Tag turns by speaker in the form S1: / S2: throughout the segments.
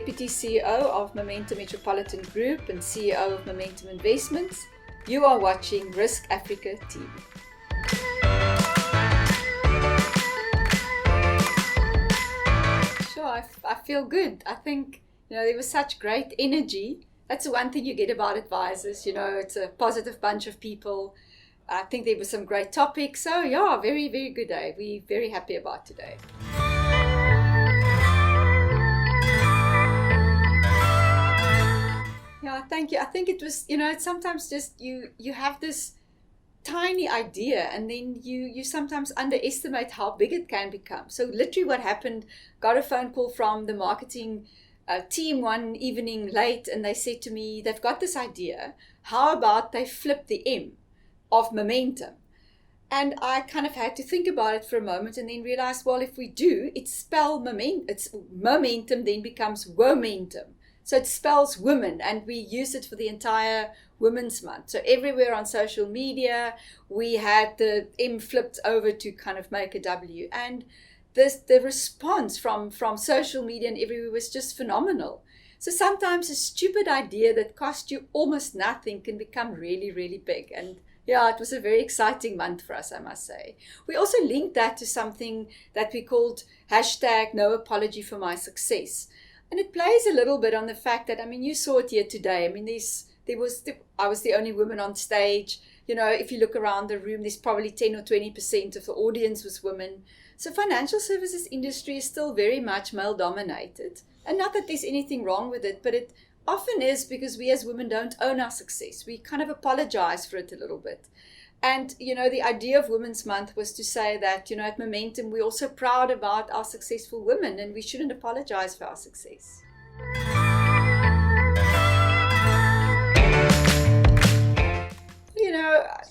S1: Deputy CEO of Momentum Metropolitan Group and CEO of Momentum Investments. You are watching RISKAfrica TV. Sure, I feel good. I think, there was such great energy. That's the one thing you get about advisors. It's a positive bunch of people. I think there were some great topics. So yeah, very, very good day. We're very happy about today. Yeah, thank you. I think it was, it's sometimes just you have this tiny idea and then you sometimes underestimate how big it can become. So literally what happened, got a phone call from the marketing team one evening late, and they said to me, they've got this idea. How about they flip the M of momentum? And I kind of had to think about it for a moment and then realized, well, if we do, it's momentum then becomes womentum. So it spells women, and we use it for the entire Women's Month. So everywhere on social media, we had the M flipped over to kind of make a W. And the response from social media and everywhere was just phenomenal. So sometimes a stupid idea that cost you almost nothing can become really, really big. And yeah, it was a very exciting month for us, I must say. We also linked that to something that we called #NoApologyForMySuccess. And it plays a little bit on the fact that, you saw it here today. I was the only woman on stage. If you look around the room, there's probably 10 or 20% of the audience was women. So financial services industry is still very much male dominated. And not that there's anything wrong with it, but it often is because we as women don't own our success. We kind of apologize for it a little bit. And, the idea of Women's Month was to say that, at Momentum, we're also proud about our successful women and we shouldn't apologize for our success.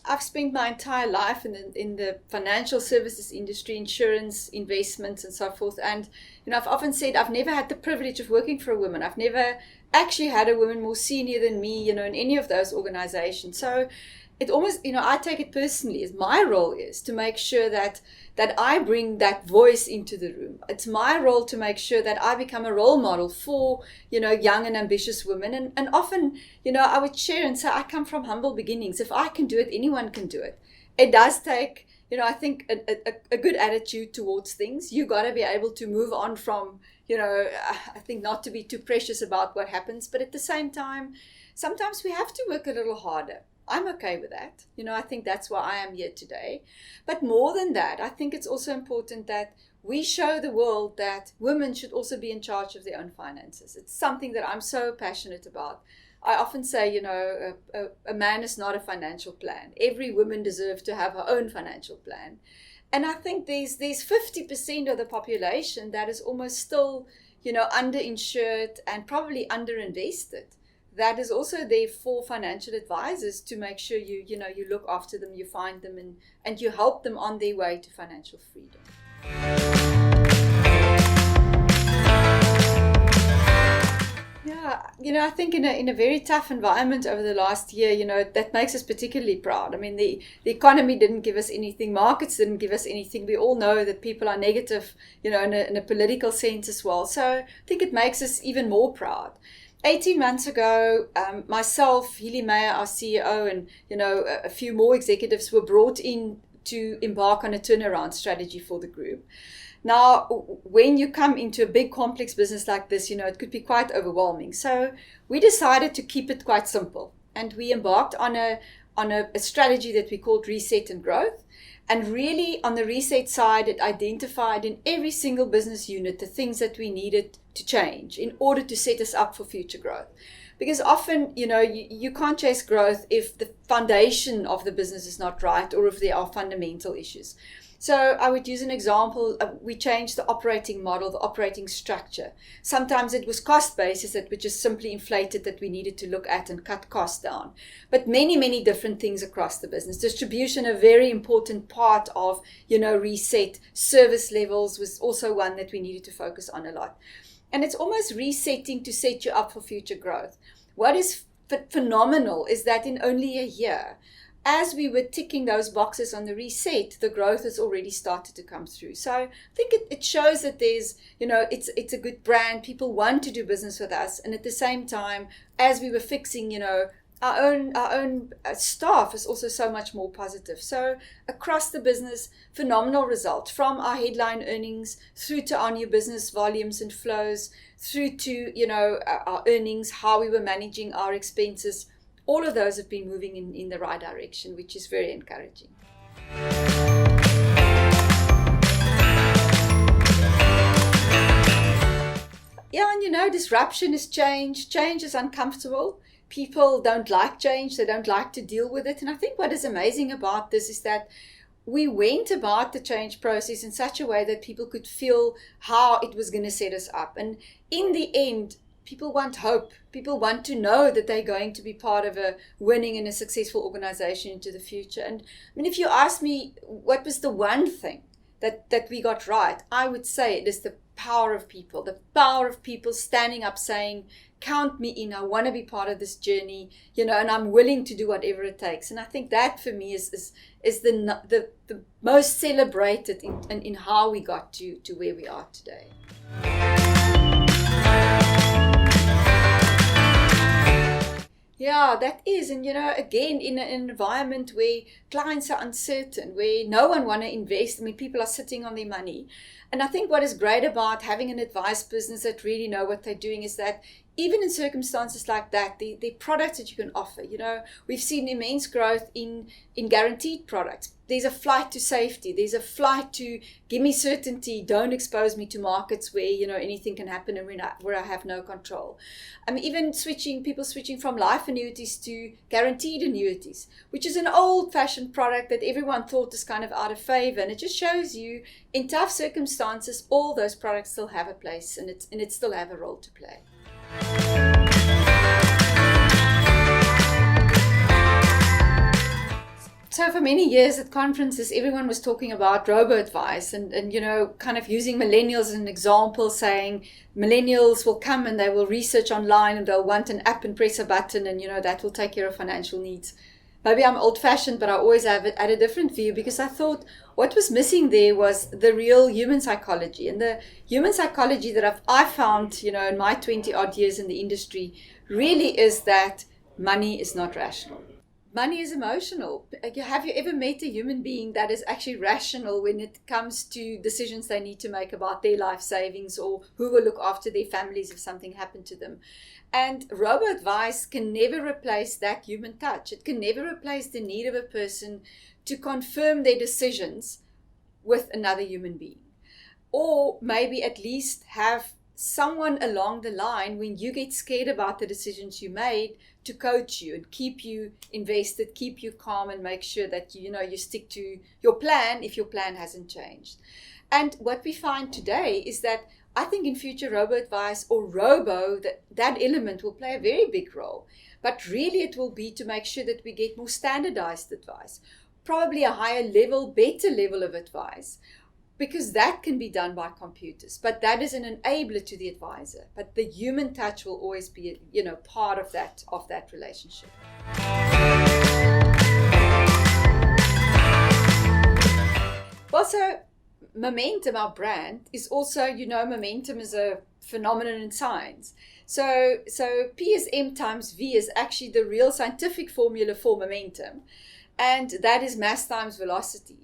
S1: I've spent my entire life in the financial services industry, insurance, investments, and so forth. And, I've often said I've never had the privilege of working for a woman. I've never actually had a woman more senior than me, in any of those organizations. So it almost, I take it personally as my role is to make sure that I bring that voice into the room. It's my role to make sure that I become a role model for, young and ambitious women. And often, I would share and say, I come from humble beginnings. If I can do it, anyone can do it. It does take, I think a good attitude towards things. You got to be able to move on from, I think not to be too precious about what happens. But at the same time, sometimes we have to work a little harder. I'm okay with that. I think that's why I am here today. But more than that, I think it's also important that we show the world that women should also be in charge of their own finances. It's something that I'm so passionate about. I often say, a man is not a financial plan. Every woman deserves to have her own financial plan. And I think there's 50% of the population that is almost still, underinsured and probably underinvested. That is also there for financial advisors to make sure you look after them, you find them, and you help them on their way to financial freedom. Yeah, I think in a very tough environment over the last year, that makes us particularly proud. The economy didn't give us anything, markets didn't give us anything. We all know that people are negative, in a political sense as well. So I think it makes us even more proud. 18 months ago, myself, Marais, our CEO, and, a few more executives were brought in to embark on a turnaround strategy for the group. Now, when you come into a big complex business like this, it could be quite overwhelming. So we decided to keep it quite simple. And we embarked on a strategy that we called Reset and Growth. And really on the reset side, it identified in every single business unit the things that we needed to change in order to set us up for future growth. Because often, you can't chase growth if the foundation of the business is not right or if there are fundamental issues. So I would use an example. We changed the operating model, the operating structure. Sometimes it was cost basis that were just simply inflated that we needed to look at and cut costs down. But many, many different things across the business. Distribution, a very important part of, reset. Service levels was also one that we needed to focus on a lot. And it's almost resetting to set you up for future growth. What is phenomenal is that in only a year, as we were ticking those boxes on the reset, the growth has already started to come through. So I think it shows that there's, it's a good brand. People want to do business with us. And at the same time, as we were fixing, our own staff is also so much more positive. So across the business, phenomenal result, from our headline earnings through to our new business volumes and flows, through to, our earnings, how we were managing our expenses. All of those have been moving in the right direction, which is very encouraging. Yeah, and disruption is change. Change is uncomfortable. People don't like change. They don't like to deal with it. And I think what is amazing about this is that we went about the change process in such a way that people could feel how it was going to set us up. And in the end, people want hope. People want to know that they're going to be part of a winning and a successful organization into the future. And if you ask me what was the one thing that we got right, I would say it is the power of people standing up saying, count me in, I want to be part of this journey, and I'm willing to do whatever it takes. And I think that for me is the most celebrated in how we got to where we are today. Yeah, that is. And, again, in an environment where clients are uncertain, where no one want to invest, people are sitting on their money. And I think what is great about having an advice business that really know what they're doing is that even in circumstances like that, the products that you can offer, we've seen immense growth in guaranteed products. There's a flight to safety. There's a flight to give me certainty. Don't expose me to markets where, anything can happen and where I have no control. Even people switching from life annuities to guaranteed annuities, which is an old-fashioned product that everyone thought is kind of out of favor. And it just shows you in tough circumstances, all those products still have a place and it still have a role to play. So for many years at conferences, everyone was talking about robo-advice and kind of using millennials as an example, saying millennials will come and they will research online and they'll want an app and press a button and, that will take care of financial needs. Maybe I'm old-fashioned, but I always have it at a different view because I thought what was missing there was the real human psychology. And the human psychology that I found, in my 20-odd years in the industry really is that money is not rational. Money is emotional. Have you ever met a human being that is actually rational when it comes to decisions they need to make about their life savings or who will look after their families if something happened to them? And robo-advice can never replace that human touch. It can never replace the need of a person to confirm their decisions with another human being. Or maybe at least have someone along the line when you get scared about the decisions you made to coach you and keep you invested, keep you calm and make sure that you stick to your plan if your plan hasn't changed. And what we find today is that I think in future robo-advice or that element will play a very big role. But really it will be to make sure that we get more standardized advice, probably a higher level, better level of advice, because that can be done by computers. But that is an enabler to the advisor. But the human touch will always be, part of that relationship. Well, so momentum, our brand, is also, momentum is a phenomenon in science. So P is M times V is actually the real scientific formula for momentum. And that is mass times velocity.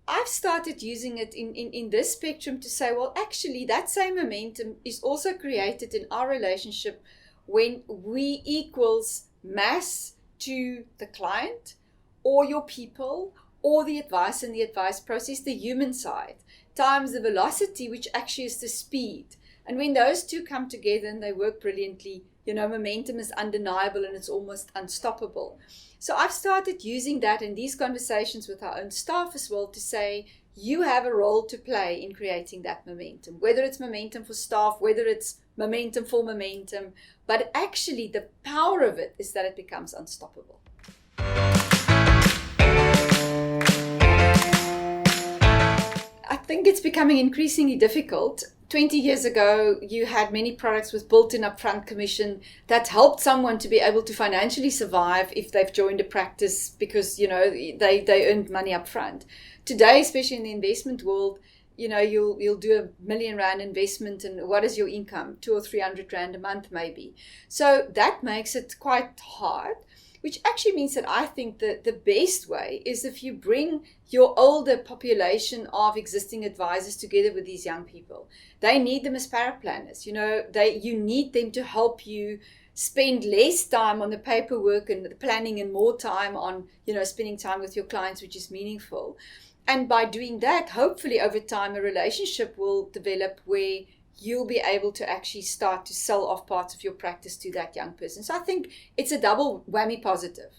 S1: I've started using it in this spectrum to say, well, actually, that same momentum is also created in our relationship when we equals mass to the client or your people or the advice and the advice process, the human side, times the velocity, which actually is the speed. And when those two come together and they work brilliantly, momentum is undeniable and it's almost unstoppable. So I've started using that in these conversations with our own staff as well to say, you have a role to play in creating that momentum, whether it's momentum for staff, whether it's momentum for momentum, but actually the power of it is that it becomes unstoppable. I think it's becoming increasingly difficult 20 years ago, you had many products with built-in upfront commission that helped someone to be able to financially survive if they've joined a practice because, they earned money upfront. Today, especially in the investment world, you'll do R1 million investment, and what is your income? 200 or 300 Rand a month, maybe. So that makes it quite hard, which actually means that I think that the best way is if you bring your older population of existing advisors together with these young people. They need them as paraplanners. You need them to help you spend less time on the paperwork and the planning and more time on, spending time with your clients, which is meaningful. And by doing that, hopefully over time, a relationship will develop where you'll be able to actually start to sell off parts of your practice to that young person. So I think it's a double whammy positive.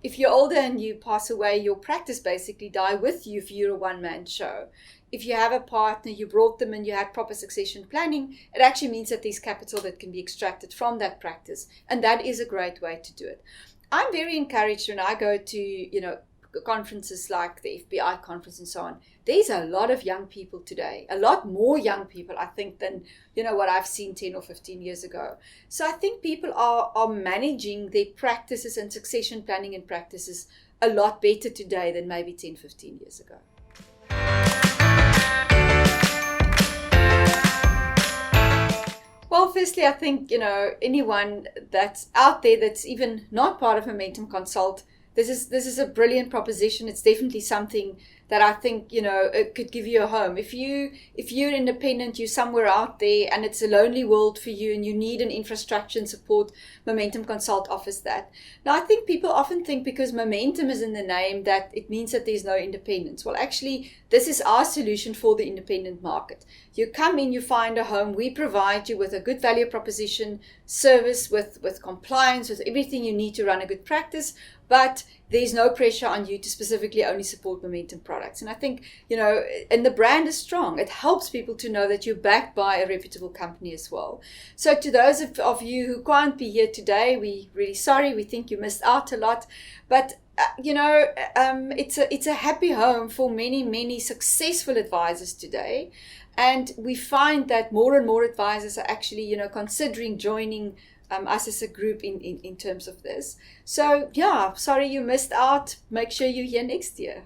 S1: If you're older and you pass away, your practice basically die with you if you're a one-man show. If you have a partner, you brought them and you had proper succession planning, it actually means that there's capital that can be extracted from that practice. And that is a great way to do it. I'm very encouraged when I go to, conferences like the FBI conference and so on. There's a lot of young people today, a lot more young people, I think, than, what I've seen 10 or 15 years ago. So I think people are managing their practices and succession planning and practices a lot better today than maybe 10, 15 years ago. Well, firstly, I think, anyone that's out there that's even not part of Momentum Consult, this is a brilliant proposition. It's definitely something that I think, it could give you a home. If you're independent, you're somewhere out there and it's a lonely world for you and you need an infrastructure and support, Momentum Consult offers that. Now, I think people often think because Momentum is in the name that it means that there's no independence. Well, actually, this is our solution for the independent market. You come in, you find a home, we provide you with a good value proposition, service with compliance, with everything you need to run a good practice, but there's no pressure on you to specifically only support Momentum products. And I think, and the brand is strong. It helps people to know that you're backed by a reputable company as well. So to those of you who can't be here today, we're really sorry. We think you missed out a lot. But, it's a happy home for many, many successful advisors today. And we find that more and more advisors are actually, considering joining us as a group in terms of this. So, sorry you missed out. Make sure you're here next year.